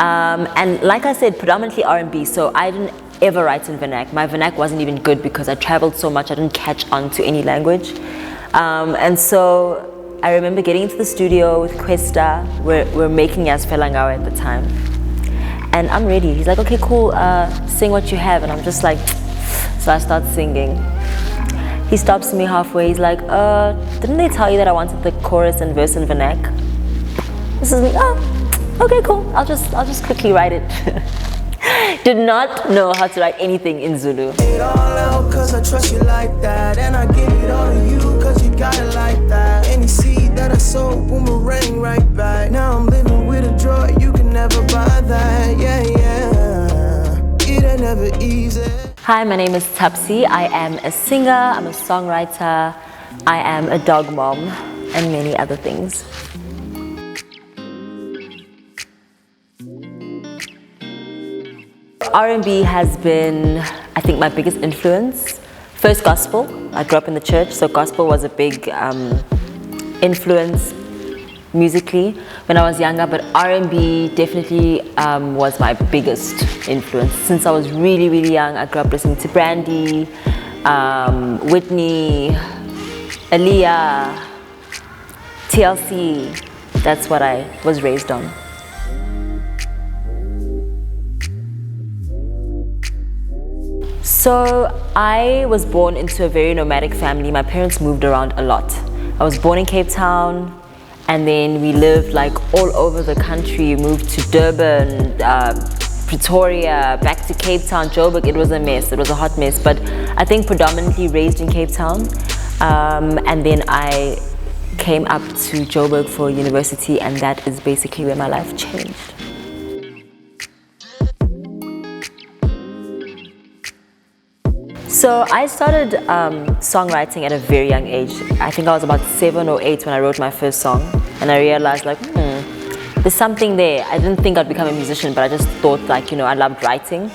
And like I said, predominantly R&B, so I didn't ever write in vernac. My vernac wasn't even good because I traveled so much, I didn't catch on to any language. And so I remember getting into the studio with Kwesta. We're making Ngiyaz'fela Ngawe at the time. And I'm ready. He's like, okay, cool, sing what you have. And I'm just like, so I start singing. He stops me halfway. He's like, didn't they tell you that I wanted the chorus and verse in vernac? This is me, okay, cool. I'll just quickly write it. Did not know how to write anything in Zulu. It all out cause I trust you like that, and I give it all to you cause you got it like that. Any seed that I sow, boomerang right back. Now I'm living with a joy, you can never buy that. Yeah, it ain't never easy. Hi, my name is Thabsie. I am a singer, I'm a songwriter, I am a dog mom, and many other things. R&B has been, I think, my biggest influence. First gospel. I grew up in the church, so gospel was a big influence musically when I was younger, but R&B definitely was my biggest influence. Since I was really, really young, I grew up listening to Brandy, Whitney, Aaliyah, TLC. That's what I was raised on. So I was born into a very nomadic family. My parents moved around a lot. I was born in Cape Town, and then we lived like all over the country. We moved to Durban, Pretoria, back to Cape Town, Joburg. It was a mess. It was a hot mess, but I think predominantly raised in Cape Town. And then I came up to Joburg for university, and that is basically where my life changed. So I started songwriting at a very young age. I think I was about 7 or 8 when I wrote my first song, and I realized like, there's something there. I didn't think I'd become a musician, but I just thought like, I loved writing.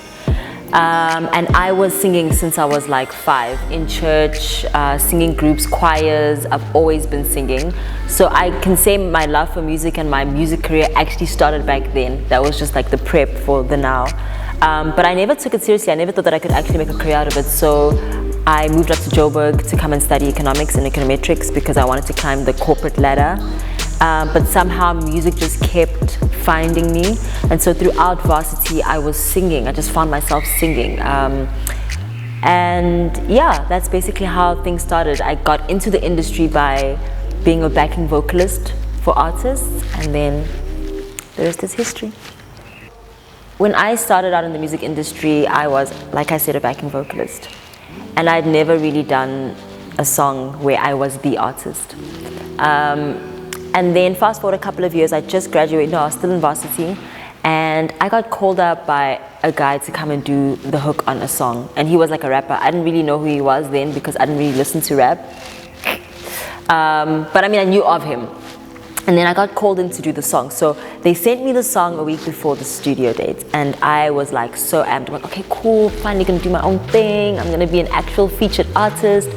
And I was singing since I was like 5 in church, singing groups, choirs. I've always been singing. So I can say my love for music and my music career actually started back then. That was just like the prep for the now. But I never took it seriously. I never thought that I could actually make a career out of it. So I moved up to Joburg to come and study economics and econometrics because I wanted to climb the corporate ladder. But somehow music just kept finding me. And so throughout varsity, I was singing. I just found myself singing. And yeah, that's basically how things started. I got into the industry by being a backing vocalist for artists, and then the rest is history. When I started out in the music industry, I was, like I said, a backing vocalist. And I'd never really done a song where I was the artist. And then fast forward a couple of years, I just graduated, I was still in varsity, and I got called up by a guy to come and do the hook on a song. And he was like a rapper. I didn't really know who he was then because I didn't really listen to rap. But I mean, I knew of him. And then I got called in to do the song. So they sent me the song a week before the studio date, and I was like so amped. I'm like, okay, cool, finally gonna do my own thing. I'm gonna be an actual featured artist.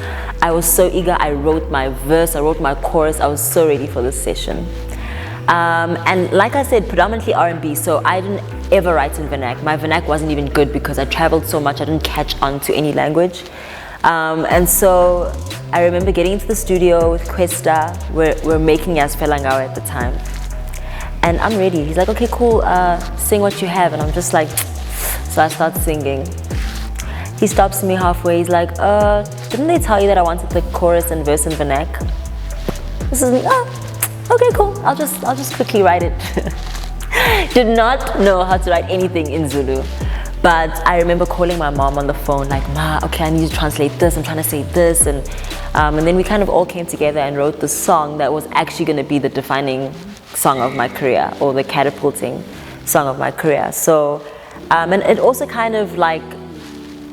I was so eager. I wrote my verse, I wrote my chorus. I was so ready for this session. And like I said, predominantly R&B, so I didn't ever write in vernac. My vernac wasn't even good because I traveled so much, I didn't catch on to any language. And so I remember getting into the studio with Kwesta. We're making Ngiyaz'fela Ngawe at the time. And I'm ready. He's like, okay, cool, sing what you have. And I'm just like, so I start singing. He stops me halfway. He's like, didn't they tell you that I wanted the chorus and verse in vernac? This is me, okay, cool, I'll just quickly write it. Did not know how to write anything in Zulu. But I remember calling my mom on the phone, like, Ma, okay, I need to translate this, I'm trying to say this. And then we kind of all came together and wrote the song that was actually going to be the defining song of my career, or the catapulting song of my career. So, and it also kind of like,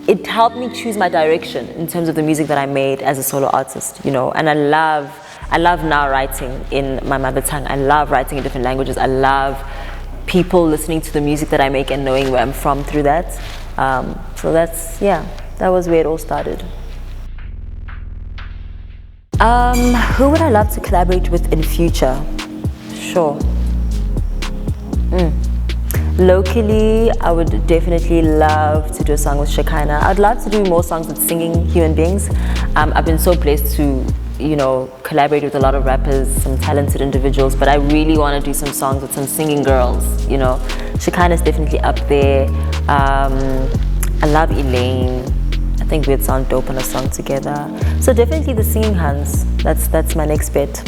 it helped me choose my direction in terms of the music that I made as a solo artist, and I love now writing in my mother tongue. I love writing in different languages. I love people listening to the music that I make and knowing where I'm from through that. So that was where it all started. Who would I love to collaborate with in future? Sure. Locally, I would definitely love to do a song with Shekinah. I'd love to do more songs with singing human beings. I've been so blessed to, collaborate with a lot of rappers, some talented individuals, but I really want to do some songs with some singing girls, Shekinah's definitely up there. I love Elaine. I think we'd sound dope on a song together. So definitely the singing Hans. That's my next bet.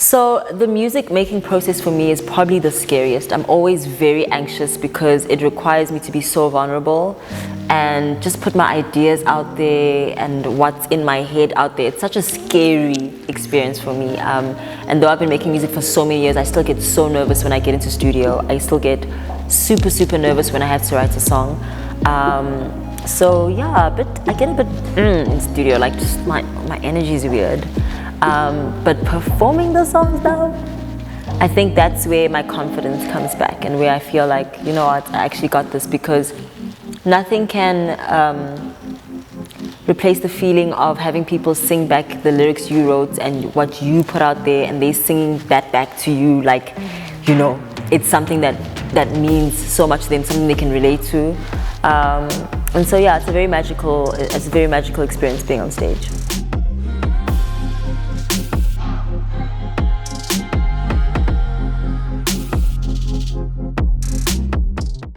So the music making process for me is probably the scariest. I'm always very anxious because it requires me to be so vulnerable and just put my ideas out there and what's in my head out there. It's such a scary experience for me. And though I've been making music for so many years, I still get so nervous when I get into studio. I still get super, super nervous when I have to write a song. So yeah, I get a bit in studio, like just my energy is weird. But performing the songs now, I think that's where my confidence comes back and where I feel like, you know what, I actually got this, because nothing can replace the feeling of having people sing back the lyrics you wrote and what you put out there, and they singing that back to you, like, it's something that means so much to them, something they can relate to. And so yeah, it's a very magical experience being on stage.